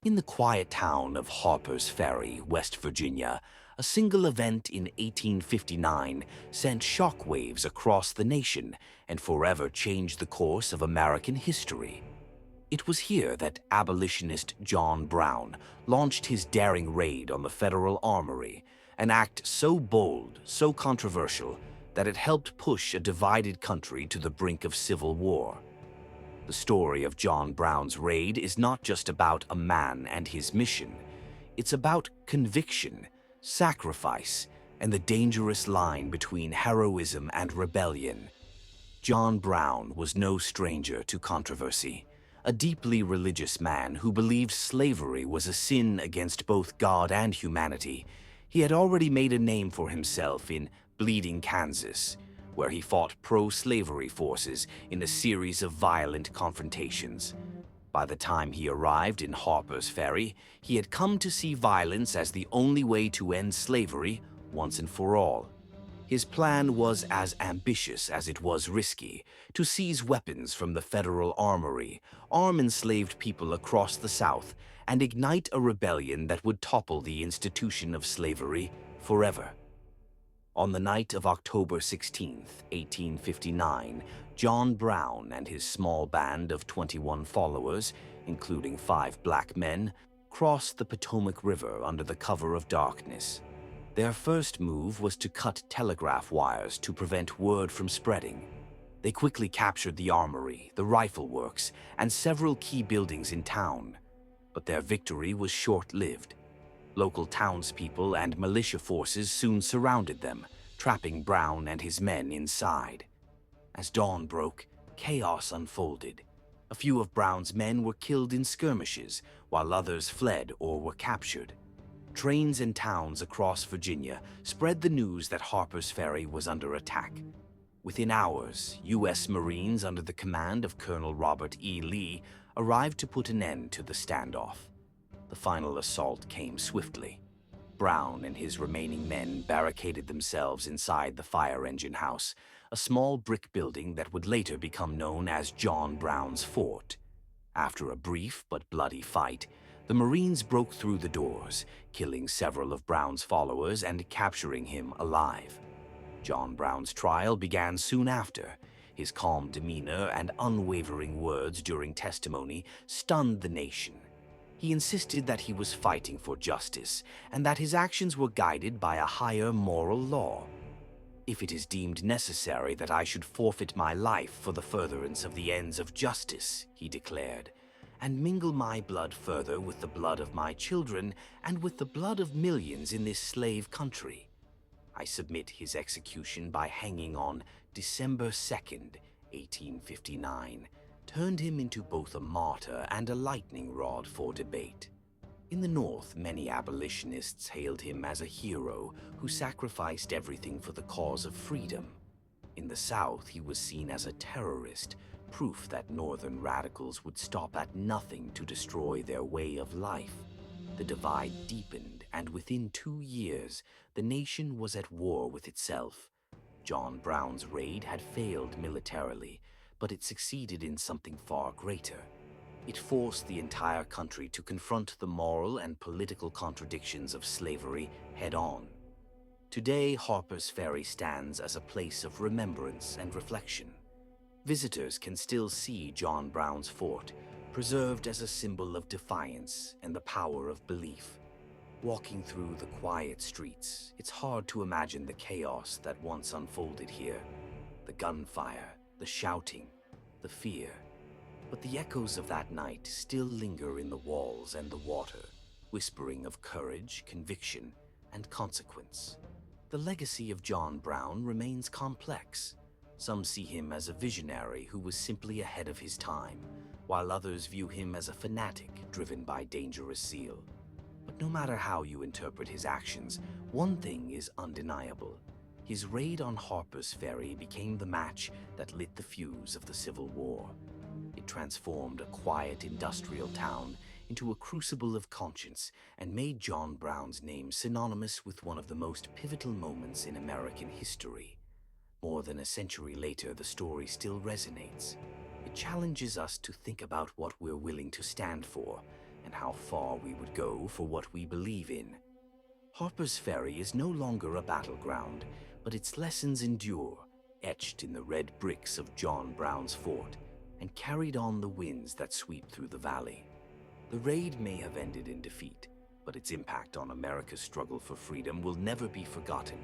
In the quiet town of Harpers Ferry, West Virginia, a single event in 1859 sent shockwaves across the nation and forever changed the course of American history. It was here that abolitionist John Brown launched his daring raid on the federal armory, an act so bold, so controversial, that it helped push a divided country to the brink of civil war. The story of John Brown's raid is not just about a man and his mission. It's about conviction, sacrifice, and the dangerous line between heroism and rebellion. John Brown was no stranger to controversy. A deeply religious man who believed slavery was a sin against both God and humanity, he had already made a name for himself in Bleeding, Kansas, where he fought pro-slavery forces in a series of violent confrontations. By the time he arrived in Harper's Ferry, he had come to see violence as the only way to end slavery once and for all. His plan was as ambitious as it was risky: to seize weapons from the federal armory, arm enslaved people across the South, and ignite a rebellion that would topple the institution of slavery forever. On the night of October 16, 1859, John Brown and his small band of 21 followers, including 5 black men, crossed the Potomac River under the cover of darkness. Their first move was to cut telegraph wires to prevent word from spreading. They quickly captured the armory, the rifle works, and several key buildings in town. But their victory was short-lived. Local townspeople and militia forces soon surrounded them, trapping Brown and his men inside. As dawn broke, chaos unfolded. A few of Brown's men were killed in skirmishes, while others fled or were captured. Trains and towns across Virginia spread the news that Harper's Ferry was under attack. Within hours, U.S. Marines under the command of Colonel Robert E. Lee arrived to put an end to the standoff. The final assault came swiftly. Brown and his remaining men barricaded themselves inside the fire engine house, a small brick building that would later become known as John Brown's Fort. After a brief but bloody fight, the Marines broke through the doors, killing several of Brown's followers and capturing him alive. John Brown's trial began soon after. His calm demeanor and unwavering words during testimony stunned the nation. He insisted that he was fighting for justice and that his actions were guided by a higher moral law. "If it is deemed necessary that I should forfeit my life for the furtherance of the ends of justice," he declared, "and mingle my blood further with the blood of my children and with the blood of millions in this slave country, I submit his execution by hanging on December 2nd, 1859, turned him into both a martyr and a lightning rod for debate." In the North, many abolitionists hailed him as a hero who sacrificed everything for the cause of freedom. In the South, he was seen as a terrorist, proof that Northern radicals would stop at nothing to destroy their way of life. The divide deepened, and within 2 years, the nation was at war with itself. John Brown's raid had failed militarily, but it succeeded in something far greater. It forced the entire country to confront the moral and political contradictions of slavery head-on. Today, Harper's Ferry stands as a place of remembrance and reflection. Visitors can still see John Brown's fort, preserved as a symbol of defiance and the power of belief. Walking through the quiet streets, it's hard to imagine the chaos that once unfolded here. The gunfire, the shouting, the fear. But the echoes of that night still linger in the walls and the water, whispering of courage, conviction, and consequence. The legacy of John Brown remains complex. Some see him as a visionary who was simply ahead of his time, while others view him as a fanatic driven by dangerous zeal. But no matter how you interpret his actions, one thing is undeniable. His raid on Harper's Ferry became the match that lit the fuse of the Civil War. It transformed a quiet industrial town into a crucible of conscience and made John Brown's name synonymous with one of the most pivotal moments in American history. More than a century later, the story still resonates. It challenges us to think about what we're willing to stand for and and how far we would go for what we believe in. Harpers Ferry is no longer a battleground, but its lessons endure, etched in the red bricks of John Brown's fort, and carried on the winds that sweep through the valley. The raid may have ended in defeat, but its impact on America's struggle for freedom will never be forgotten.